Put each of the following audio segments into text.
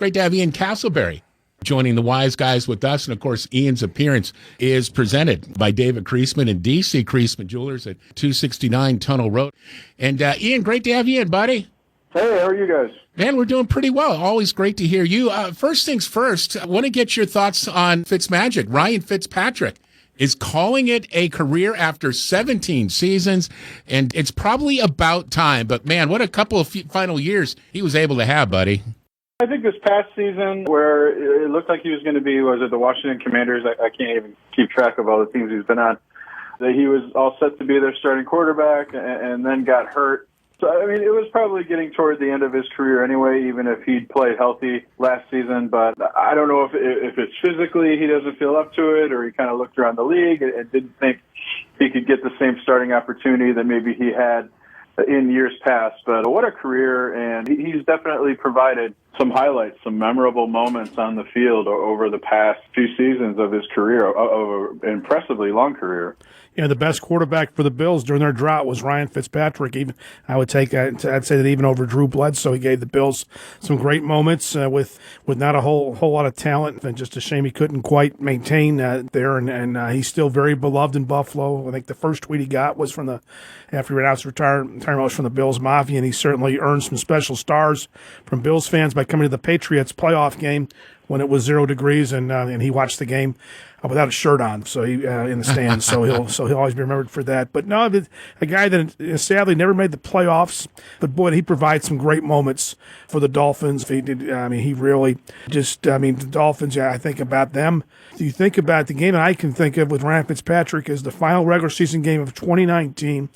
Great to have Ian Castleberry joining the Wise Guys with us. And, of course, Ian's appearance is presented by David Creasman and D.C. Creasman Jewelers at 269 Tunnel Road. And, Ian, great to have you in, buddy. Hey, how are you guys? Man, we're doing pretty well. Always great to hear you. First things first, I want to get your thoughts on Fitzmagic. Ryan Fitzpatrick is calling it a career after 17 seasons, and it's probably about time. But, man, what a couple of final years he was able to have, buddy. I think this past season where it looked like he was going to be, was it the Washington Commanders? I can't even keep track of all the teams he's been on. That he was all set to be their starting quarterback and then got hurt. So, I mean, it was probably getting toward the end of his career anyway, even if he'd played healthy last season. But I don't know if it's physically he doesn't feel up to it, or he kind of looked around the league and didn't think he could get the same starting opportunity that maybe he had in years past. But what a career, and he's definitely provided some highlights, some memorable moments on the field over the past few seasons of his career, of an impressively long career. You know, the best quarterback for the Bills during their drought was Ryan Fitzpatrick. Even I'd say that even over Drew Bledsoe, he gave the Bills some great moments with not a whole lot of talent, and just a shame he couldn't quite maintain there. And he's still very beloved in Buffalo. I think the first tweet he got was after he announced retirement was from the Bills Mafia, and he certainly earned some special stars from Bills fans by coming to the Patriots playoff game when it was 0 degrees, and he watched the game without a shirt on, so he in the stands. So he'll always be remembered for that. But no, a guy that sadly never made the playoffs, but boy, he provides some great moments for the Dolphins. He did. I mean, he really just. I mean, the Dolphins. Yeah, I think about them. You think about the game that I can think of with Ryan Fitzpatrick is the final regular season game of 2019.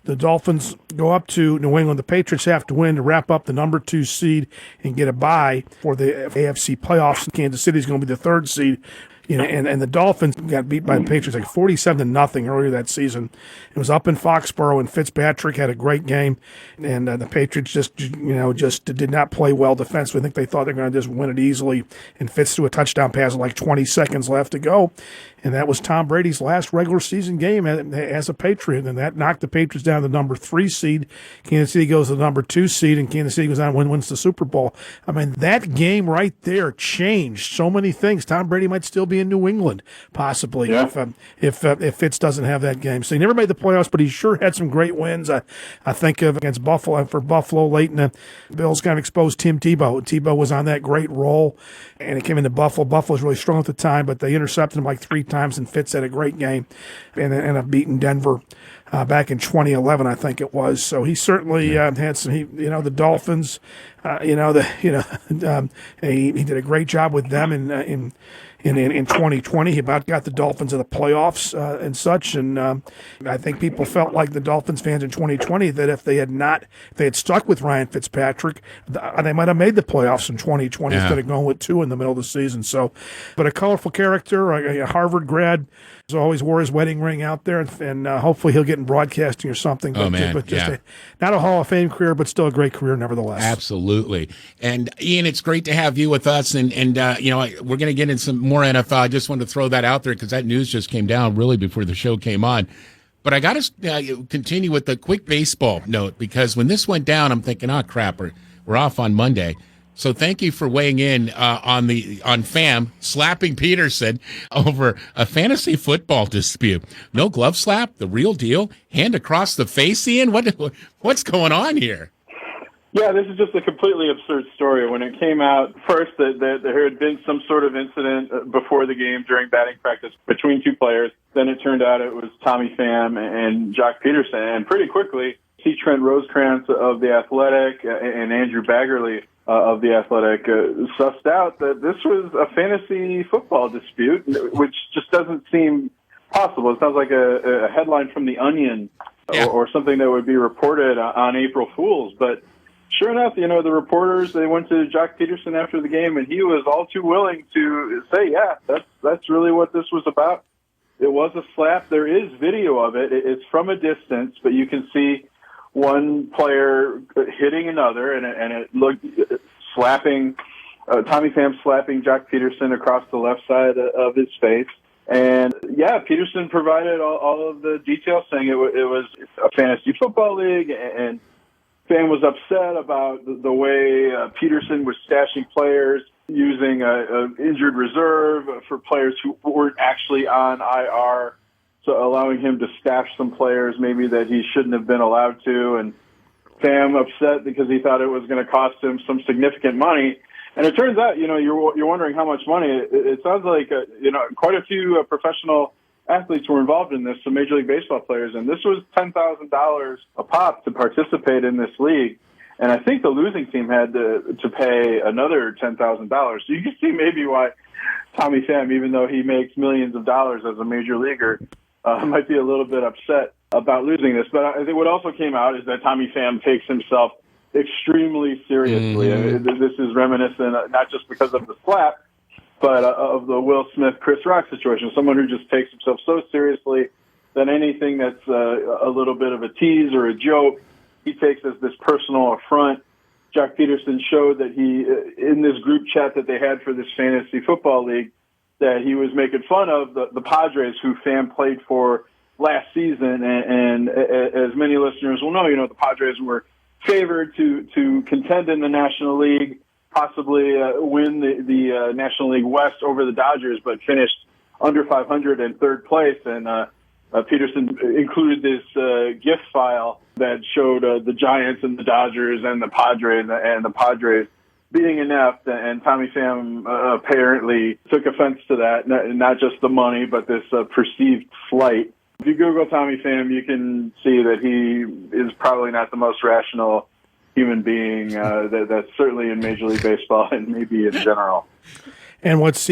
The Dolphins go up to New England. The Patriots have to win to wrap up the number 2 seed and get a bye for the AFC playoffs. Kansas City is going to be the 3rd seed. You know, and the Dolphins got beat by the Patriots like 47-0 earlier that season. It was up in Foxborough, and Fitzpatrick had a great game, and the Patriots just did not play well defensively. I think they thought they were going to just win it easily, and Fitz threw a touchdown pass with like 20 seconds left to go, and that was Tom Brady's last regular season game as a Patriot, and that knocked the Patriots down to the number 3 seed. Kansas City goes to the number 2 seed, and Kansas City goes on and wins the Super Bowl. I mean, that game right there changed so many things. Tom Brady might still be in New England, possibly, if Fitz doesn't have that game. So he never made the playoffs, but he sure had some great wins. I think of against Buffalo, for Buffalo late in the Bills kind of exposed Tim Tebow. Tebow was on that great roll, and he came into Buffalo. Buffalo was really strong at the time, but they intercepted him like 3 times, and Fitz had a great game, and ended up beating Denver back in 2011, I think it was. So he certainly had some. The Dolphins. He did a great job with them in 2020. He about got the Dolphins in the playoffs and such. And I think people felt like the Dolphins fans in 2020 that if they had stuck with Ryan Fitzpatrick, they might have made the playoffs in 2020 instead of going with 2 in the middle of the season. So, but a colorful character, a Harvard grad. He's always wore his wedding ring out there, and hopefully he'll get in broadcasting or something. But not a Hall of Fame career, but still a great career nevertheless. Absolutely. And Ian, it's great to have you with us. And we're going to get in some more NFL. I just wanted to throw that out there because that news just came down really before the show came on. But I got to continue with a quick baseball note, because when this went down, I'm thinking, oh crap, we're off on Monday. So thank you for weighing in on Pham slapping Pederson over a fantasy football dispute. No glove slap, the real deal, hand across the face. Ian, what's going on here? Yeah, this is just a completely absurd story. When it came out first that there had been some sort of incident before the game during batting practice between 2 players, then it turned out it was Tommy Pham and Joc Pederson, and pretty quickly, C. Trent Rosecrans of The Athletic and Andrew Baggerly of The Athletic sussed out that this was a fantasy football dispute, which just doesn't seem possible. It sounds like a headline from The Onion or something that would be reported on April Fools. But sure enough, the reporters, they went to Joc Pederson after the game, and he was all too willing to say, yeah, that's really what this was about. It was a slap. There is video of it. It's from a distance, but you can see one player hitting another, and it looked slapping Tommy Pham slapping Joc Pederson across the left side of his face. And yeah, Pederson provided all of the details, saying it was a fantasy football league, and Pham was upset about the way Pederson was stashing players, using an injured reserve for players who weren't actually on IR, so allowing him to stash some players maybe that he shouldn't have been allowed to. And Pham upset because he thought it was going to cost him some significant money. And it turns out, you're wondering how much money. It sounds like, quite a few professional athletes were involved in this, some Major League Baseball players, and this was $10,000 a pop to participate in this league. And I think the losing team had to pay another $10,000. So you can see maybe why Tommy Pham, even though he makes millions of dollars as a major leaguer, might be a little bit upset about losing this. But I think what also came out is that Tommy Pham takes himself extremely seriously. Mm-hmm. This is reminiscent, not just because of the slap, but of the Will Smith, Chris Rock situation. Someone who just takes himself so seriously that anything that's a little bit of a tease or a joke, he takes as this personal affront. Joc Pederson showed that he, in this group chat that they had for this fantasy football league, that he was making fun of the Padres, who Pham played for last season. And as many listeners will know, the Padres were favored to contend in the National League, possibly win the National League West over the Dodgers, but finished under 500 in third place. And Pederson included this GIF file that showed the Giants and the Dodgers and the Padres being inept. And Tommy Pham apparently took offense to that, not just the money, but this perceived slight. If you Google Tommy Pham, you can see that he is probably not the most rational human being that's certainly in Major League Baseball and maybe in general. And what's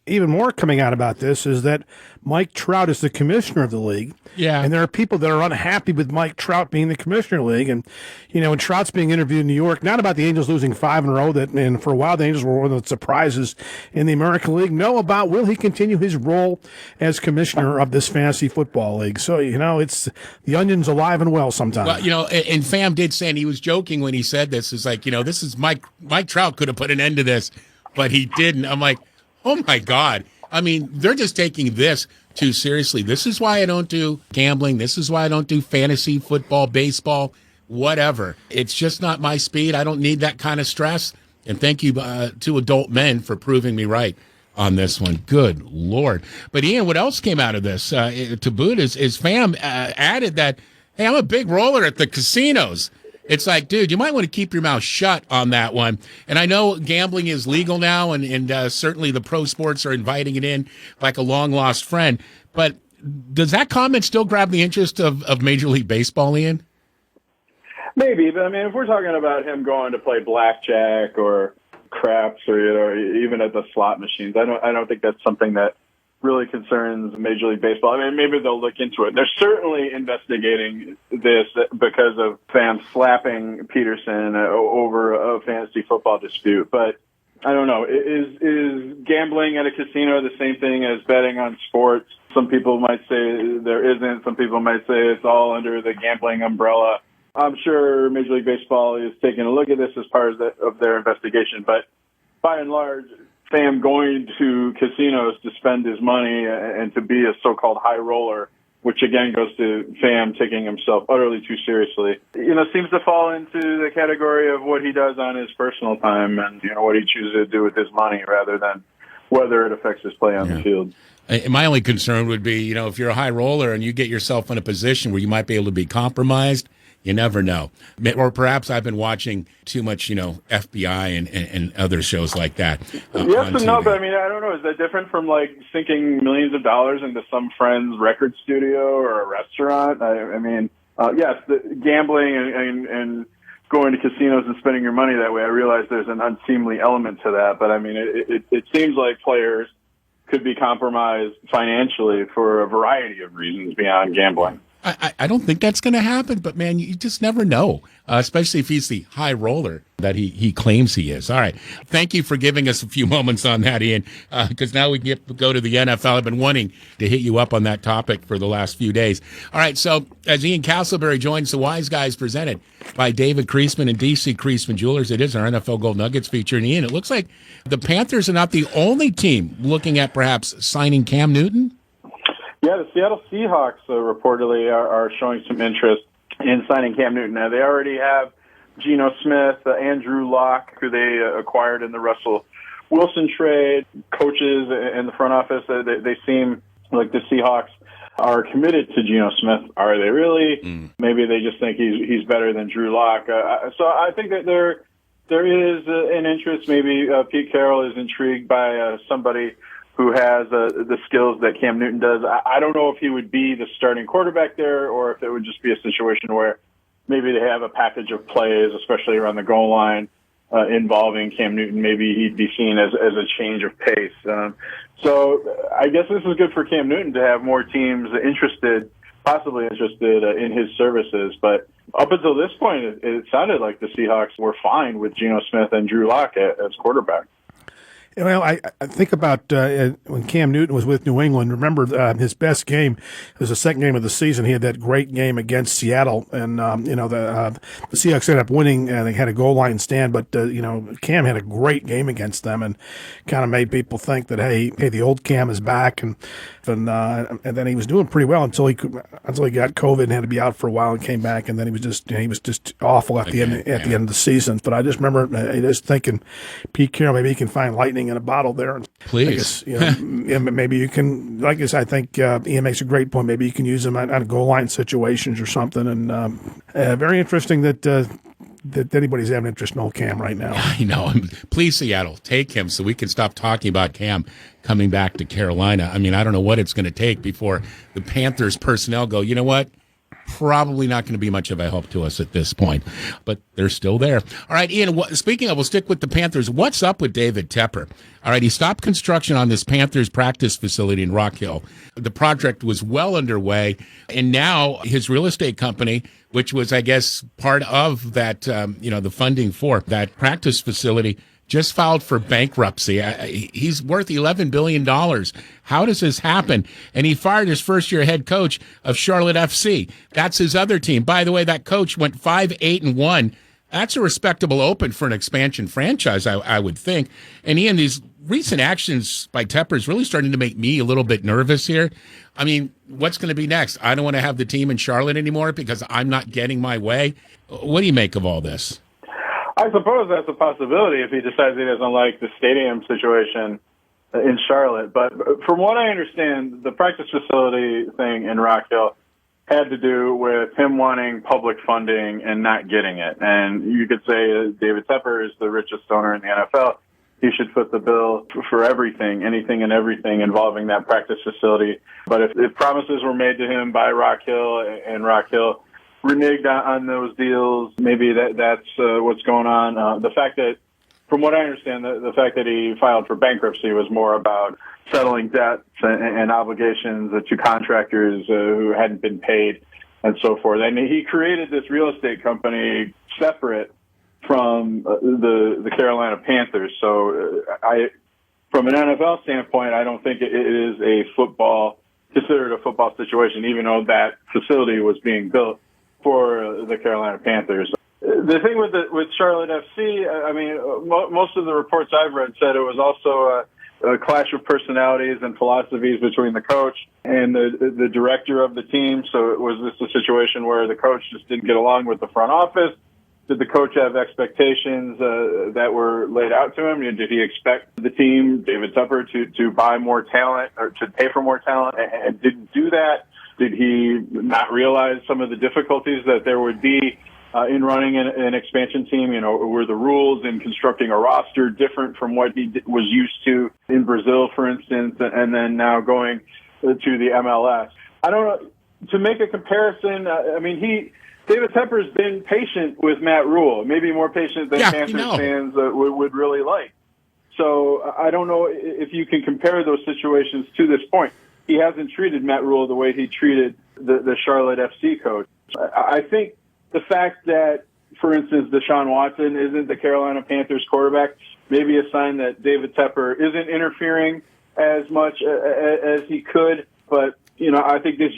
even more coming out about this is that Mike Trout is the commissioner of the league. Yeah. And there are people that are unhappy with Mike Trout being the commissioner of the league. And, when Trout's being interviewed in New York, not about the Angels losing 5 in a row, and for a while the Angels were one of the surprises in the American League. No, about will he continue his role as commissioner of this fantasy football league. So, it's the onion's alive and well sometimes. Well, and Pham did say, and he was joking when he said this, is like, this is Mike Trout could have put an end to this, but he didn't. I'm like, oh my God. I mean, they're just taking this too seriously. This is why I don't do gambling. This is why I don't do fantasy football, baseball, whatever. It's just not my speed. I don't need that kind of stress. And thank you to adult men for proving me right on this one. Good Lord. But Ian, what else came out of this? To boot is Pham added that, hey, I'm a big roller at the casinos. It's like, dude, you might want to keep your mouth shut on that one. And I know gambling is legal now, and certainly the pro sports are inviting it in like a long-lost friend. But does that comment still grab the interest of Major League Baseball, Ian? Maybe, but I mean, if we're talking about him going to play blackjack or craps or even at the slot machines, I don't think that's something that really concerns Major League Baseball. I mean, maybe they'll look into it. They're certainly investigating this because of Pham slapping Pederson over a fantasy football dispute. But I don't know. Is gambling at a casino the same thing as betting on sports? Some people might say there isn't. Some people might say it's all under the gambling umbrella. I'm sure Major League Baseball is taking a look at this as part of their investigation. But by and large, Pham going to casinos to spend his money and to be a so-called high roller, which again goes to Pham taking himself utterly too seriously, seems to fall into the category of what he does on his personal time and, what he chooses to do with his money rather than whether it affects his play on the field. My only concern would be, if you're a high roller and you get yourself in a position where you might be able to be compromised, you never know. Or perhaps I've been watching too much, FBI and other shows like that. Yes and no, but I mean, I don't know. Is that different from like sinking millions of dollars into some friend's record studio or a restaurant? I mean, yes, the gambling and going to casinos and spending your money that way, I realize there's an unseemly element to that. But I mean, it seems like players could be compromised financially for a variety of reasons beyond gambling. I don't think that's going to happen, but man, you just never know, especially if he's the high roller that he claims he is. All right. Thank you for giving us a few moments on that, Ian, because now we can go to the NFL. I've been wanting to hit you up on that topic for the last few days. All right. So as Ian Castleberry joins the Wise Guys presented by David Creasman and DC Creasman Jewelers, it is our NFL Gold Nuggets feature. And Ian, it looks like the Panthers are not the only team looking at perhaps signing Cam Newton. Yeah, the Seattle Seahawks reportedly are showing some interest in signing Cam Newton. Now, they already have Geno Smith, Andrew Luck, who they acquired in the Russell Wilson trade. Coaches in the front office, they seem like the Seahawks are committed to Geno Smith. Are they really? Maybe they just think he's better than Drew Lock. So I think that there is an interest. Maybe Pete Carroll is intrigued by somebody who has the skills that Cam Newton does. I don't know if he would be the starting quarterback there, or if it would just be a situation where maybe they have a package of plays, especially around the goal line, involving Cam Newton. Maybe he'd be seen as a change of pace. So I guess this is good for Cam Newton to have more teams possibly interested in his services. But up until this point, it sounded like the Seahawks were fine with Geno Smith and Drew Lock as quarterback. Well, I think about when Cam Newton was with New England. Remember his best game was the second game of the season. He had that great game against Seattle, and the Seahawks ended up winning. They had a goal line stand, but Cam had a great game against them, and kind of made people think that hey, the old Cam is back, and then he was doing pretty well until he got COVID and had to be out for a while and came back, and then he was just awful at the end of the season. But I just remember just thinking, Pete Carroll, maybe he can find lightning in a bottle there. Please. Maybe you can, like I said, I think Ian makes a great point. Maybe you can use him on goal line situations or something. And very interesting that anybody's having interest in old Cam right now. I know. Please, Seattle, take him so we can stop talking about Cam coming back to Carolina. I mean, I don't know what it's going to take before the Panthers personnel go, you know what? Probably not going to be much of a help to us at this point, but they're still there. All right, Ian, speaking of, we'll stick with the Panthers. What's up with David Tepper? All right, he stopped construction on this Panthers practice facility in Rock Hill. The project was well underway, and now his real estate company, which was, I guess, part of that, the funding for that practice facility, just filed for bankruptcy. He's worth $11 billion. How does this happen? And he fired his first-year head coach of Charlotte FC. That's his other team. By the way, that coach went 5-8-1. That's a respectable open for an expansion franchise, I would think. And Ian, these recent actions by Tepper is really starting to make me a little bit nervous here. I mean, what's going to be next? I don't want to have the team in Charlotte anymore because I'm not getting my way. What do you make of all this? I suppose that's a possibility if he decides he doesn't like the stadium situation in Charlotte. But from what I understand, the practice facility thing in Rock Hill had to do with him wanting public funding and not getting it. And you could say David Tepper is the richest owner in the NFL. He should foot the bill for everything, anything and everything involving that practice facility. But if promises were made to him by Rock Hill and Rock Hill reneged on those deals, maybe that's what's going on. The fact that, from what I understand, the fact that he filed for bankruptcy was more about settling debts and obligations to contractors who hadn't been paid and so forth. And he created this real estate company separate from the Carolina Panthers. So from an NFL standpoint, I don't think it is considered a football situation, even though that facility was being built for the Carolina Panthers. The thing with Charlotte FC, I mean, most of the reports I've read said it was also a clash of personalities and philosophies between the coach and the director of the team. So was this a situation where the coach just didn't get along with the front office? Did the coach have expectations that were laid out to him? Did he expect the team, David Tepper, to buy more talent or to pay for more talent and didn't do that? Did he not realize some of the difficulties that there would be in running an expansion team? Were the rules in constructing a roster different from what he was used to in Brazil, for instance, and then now going to the MLS? I don't know. To make a comparison, David Tepper's been patient with Matt Rule, maybe more patient than Panthers fans would really like. So I don't know if you can compare those situations to this point. He hasn't treated Matt Rule the way he treated the Charlotte FC coach. I think the fact that, for instance, Deshaun Watson isn't the Carolina Panthers quarterback, maybe a sign that David Tepper isn't interfering as much as he could. But, I think this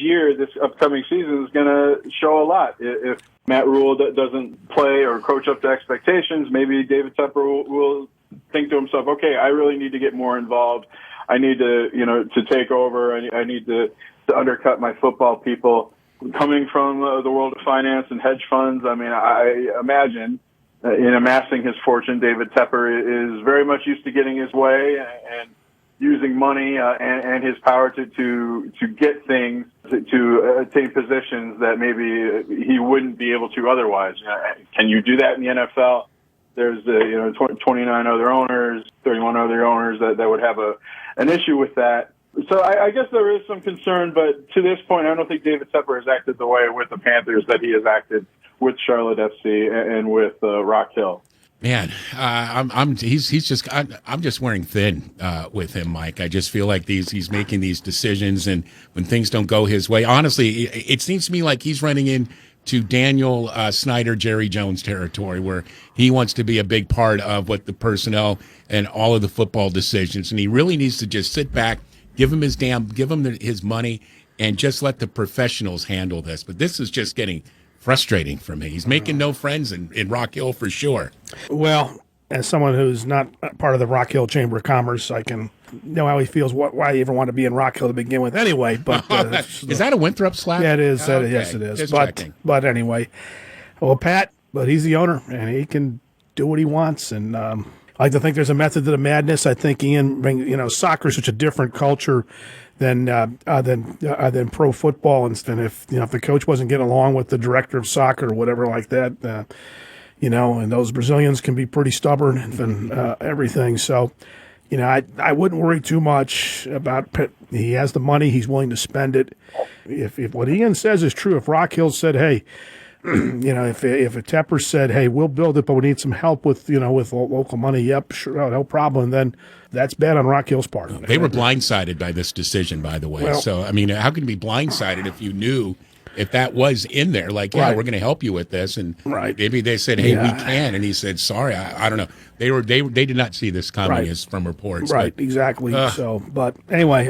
upcoming season is going to show a lot. If Matt Rule doesn't play or coach up to expectations, maybe David Tepper will think to himself, okay, I really need to get more involved. I need to take over. I need to undercut my football people coming from the world of finance and hedge funds, I mean, I imagine in amassing his fortune, David Tepper is very much used to getting his way and using money and his power to get things, to attain positions that maybe he wouldn't be able to otherwise. Can you do that in the NFL? There's 29 other owners, 31 other owners that would have an issue with that. So I guess there is some concern, but to this point, I don't think David Tepper has acted the way with the Panthers that he has acted with Charlotte FC and with Rock Hill. Man, I'm just wearing thin with him, Mike. I just feel like he's making these decisions, and when things don't go his way, honestly, it seems to me like he's running into Daniel Snyder, Jerry Jones territory, where he wants to be a big part of what the personnel and all of the football decisions, and he really needs to just sit back, give him his money, and just let the professionals handle this. But this is just getting frustrating for me. He's making no friends in Rock Hill for sure. Well, as someone who's not part of the Rock Hill Chamber of Commerce, I can know how he feels, why he even want to be in Rock Hill to begin with anyway. But is that a Winthrop slap? Yeah, it is. Okay. Yes, it is. Just But checking. Anyway, well, Pat, but he's the owner, and he can do what he wants. And I like to think there's a method to the madness. I think soccer is such a different culture than pro football, and if the coach wasn't getting along with the director of soccer or whatever like that, and those Brazilians can be pretty stubborn and everything. So, I wouldn't worry too much about. He has the money; he's willing to spend it. If what Ian says is true, if Rock Hill said, "Hey," if a Tepper said, "Hey, we'll build it, but we need some help with local money," yep, sure, no problem. Then that's bad on Rock Hill's part. They were blindsided by this decision, by the way. Well, so, I mean, how can you be blindsided if you knew if that was in there? Like, yeah, Right. we're going to help you with this, and Right. maybe they said, "Hey, Yeah. we can," and he said, "Sorry, I don't know." They did not see this coming, Right. as from reports. Right, but, exactly. So, but anyway,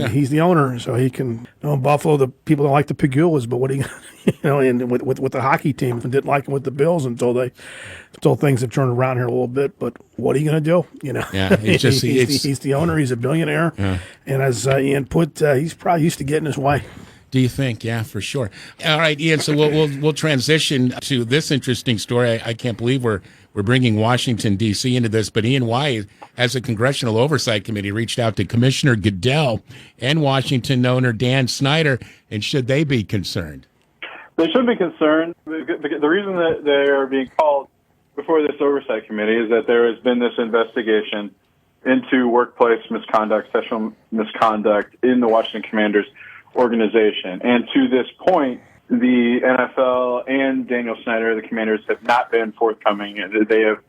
he's the owner, so he can. Buffalo, the people don't like the Pigulas, but what he, and with the hockey team, didn't like him with the Bills until things have turned around here a little bit. But what are you going to do? Yeah, it's just he's the owner. He's a billionaire, and as Ian put, he's probably used to getting his way. Do you think? Yeah, for sure. All right, Ian. So we'll transition to this interesting story. I can't believe we're bringing Washington D.C. into this, but Ian White, as a Congressional Oversight Committee, reached out to Commissioner Goodell and Washington owner Dan Snyder, and should they be concerned? They should be concerned. The reason that they are being called before this Oversight Committee is that there has been this investigation into workplace misconduct, sexual misconduct in the Washington Commanders organization. And to this point, the NFL and Daniel Snyder, the Commanders, have not been forthcoming. They have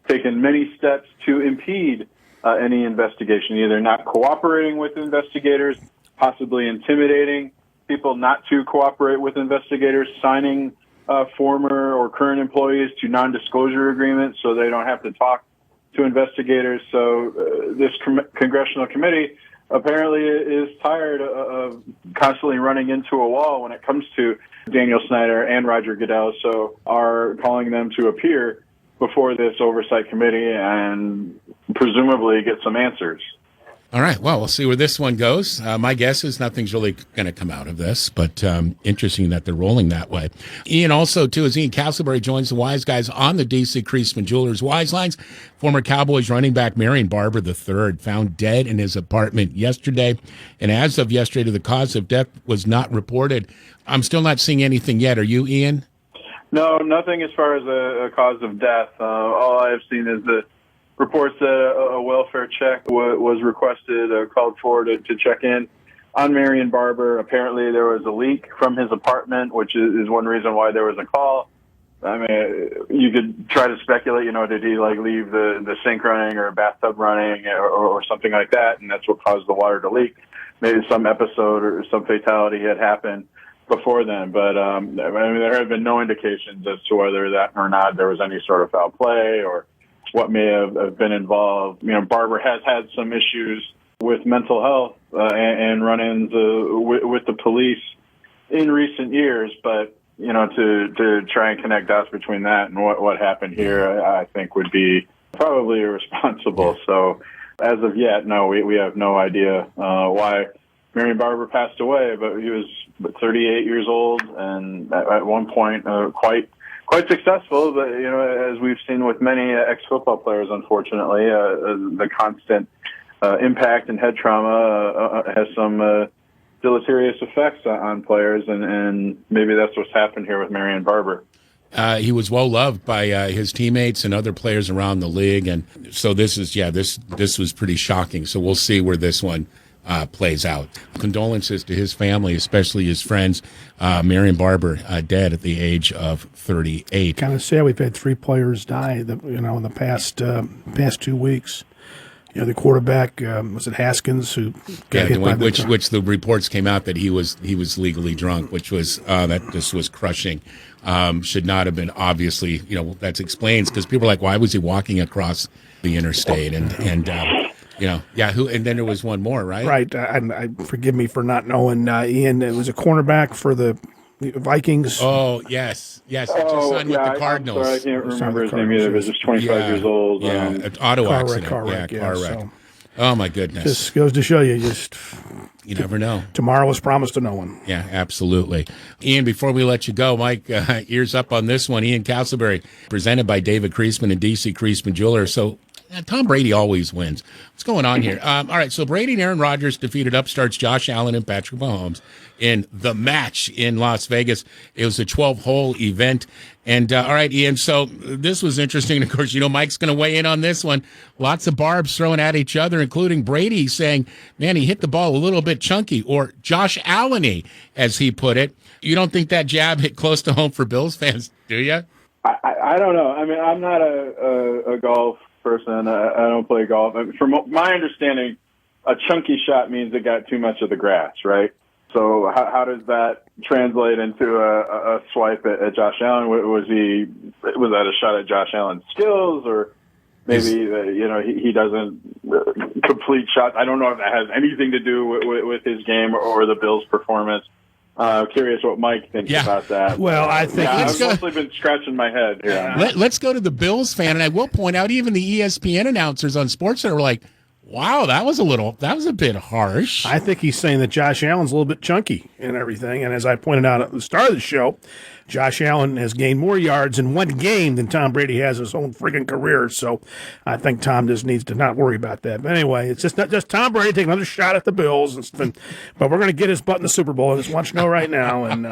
taken many steps to impede any investigation, either not cooperating with investigators, possibly intimidating people not to cooperate with investigators, signing former or current employees to non-disclosure agreements so they don't have to talk to investigators. So this congressional committee apparently is tired of constantly running into a wall when it comes to Daniel Snyder and Roger Goodell, so are calling them to appear before this oversight committee and presumably get some answers. All right. Well, we'll see where this one goes. My guess is nothing's really going to come out of this, but interesting that they're rolling that way. Ian, also, too, as Ian Castleberry joins the Wise Guys on the D.C. Creasman Jewelers Wise Lines, former Cowboys running back Marion Barber III found dead in his apartment yesterday. And as of yesterday, the cause of death was not reported. I'm still not seeing anything yet. Are you, Ian? No, nothing as far as a cause of death. All I have seen is the reports that a welfare check was requested, called for to check in on Marion Barber. Apparently there was a leak from his apartment, which is one reason why there was a call. I mean, you could try to speculate, did he leave the sink running or a bathtub running or something like that, and that's what caused the water to leak. Maybe some episode or some fatality had happened before then, but there have been no indications as to whether that or not there was any sort of foul play or what may have been involved. Barber has had some issues with mental health and run-ins with the police in recent years, but to try and connect dots between that and what happened here, I think would be probably irresponsible. So as of yet, no, we have no idea why Marion Barber passed away, but he was 38 years old, and at one point quite successful. But as we've seen with many ex-football players, unfortunately, the constant impact and head trauma has some deleterious effects on players, and maybe that's what's happened here with Marion Barber. He was well loved by his teammates and other players around the league, and so this was pretty shocking. So we'll see where this one plays out. Condolences to his family, especially his friends. Marion Barber dead at the age of 38. Kind of sad. We've had 3 players die, in the past 2 weeks. The quarterback was it Haskins who got hit by which the reports came out that he was legally drunk, which was that this was crushing. Should not have been, obviously. That explains, because people are like, why was he walking across the interstate? And who? And then there was one more, right? Right. I forgive me for not knowing, Ian. It was a cornerback for the Vikings. Oh, yes. He just signed with the Cardinals. I'm sorry, I can't remember his name either. He was just 25 years old. Auto accident. Car wreck. So, oh, my goodness. This goes to show you, you never know. Tomorrow is promised to no one. Yeah, absolutely. Ian, before we let you go, Mike, ears up on this one. Ian Castleberry, presented by David Creasman and DC Creasman Jewelers. So Tom Brady always wins. What's going on here? All right, so Brady and Aaron Rodgers defeated upstarts Josh Allen and Patrick Mahomes in the match in Las Vegas. It was a 12-hole event. And, all right, Ian, so this was interesting. Of course, Mike's going to weigh in on this one. Lots of barbs thrown at each other, including Brady saying, man, he hit the ball a little bit chunky, or Josh Allen-y, as he put it. You don't think that jab hit close to home for Bills fans, do you? I don't know. I mean, I'm not a golf person. I don't play golf. From my understanding, a chunky shot means it got too much of the grass, right? So how does that translate into a swipe at Josh Allen? Was that a shot at Josh Allen's skills, or maybe he doesn't complete shots? I don't know if that has anything to do with his game or the Bills' performance. Curious what Mike thinks about that. Well, I think I've mostly been scratching my head here. Let's go to the Bills fan, and I will point out even the ESPN announcers on SportsCenter were like, wow, that was a bit harsh. I think he's saying that Josh Allen's a little bit chunky and everything. And as I pointed out at the start of the show, Josh Allen has gained more yards in one game than Tom Brady has his whole friggin' career. So I think Tom just needs to not worry about that. But anyway, it's just not just Tom Brady taking another shot at the Bills. But we're going to get his butt in the Super Bowl. I just want you to know right now. And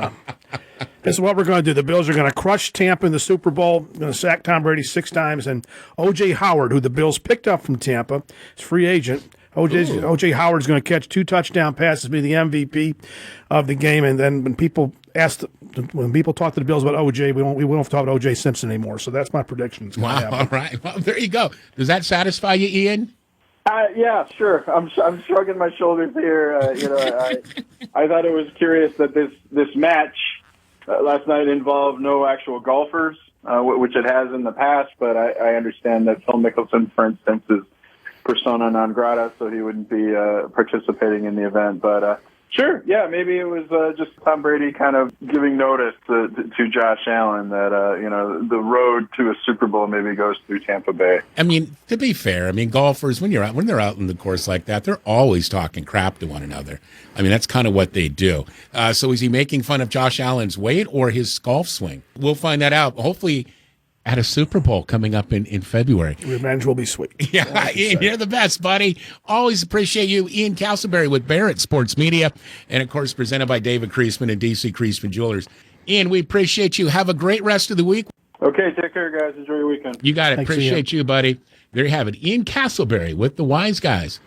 this is what we're going to do. The Bills are going to crush Tampa in the Super Bowl, going to sack Tom Brady 6 times. And O.J. Howard, who the Bills picked up from Tampa, is free agent. O.J. Howard's going to catch 2 touchdown passes, be the MVP of the game. And then when people talk to the Bills about O.J., we won't talk about O.J. Simpson anymore. So that's my prediction. Wow, all right. Well, there you go. Does that satisfy you, Ian? Yeah, sure. I'm shrugging my shoulders here. I thought it was curious that this match last night involved no actual golfers, which it has in the past. But I understand that Phil Mickelson, for instance, is persona non grata, so he wouldn't be participating in the event. But sure, yeah, maybe it was just Tom Brady kind of giving notice to Josh Allen that the road to a Super Bowl maybe goes through Tampa Bay. I mean, to be fair, golfers when they're out in the course like that, they're always talking crap to one another. I mean, that's kind of what they do. So is he making fun of Josh Allen's weight or his golf swing? We'll find that out. Hopefully, at a Super Bowl coming up in February. Revenge will be sweet. Yeah, Ian, you're the best, buddy. Always appreciate you. Ian Castleberry with Barrett Sports Media, and, of course, presented by David Creasman and DC Creasman Jewelers. Ian, we appreciate you. Have a great rest of the week. Okay, take care, guys. Enjoy your weekend. You got it. Thanks, appreciate you, buddy. There you have it. Ian Castleberry with the Wise Guys.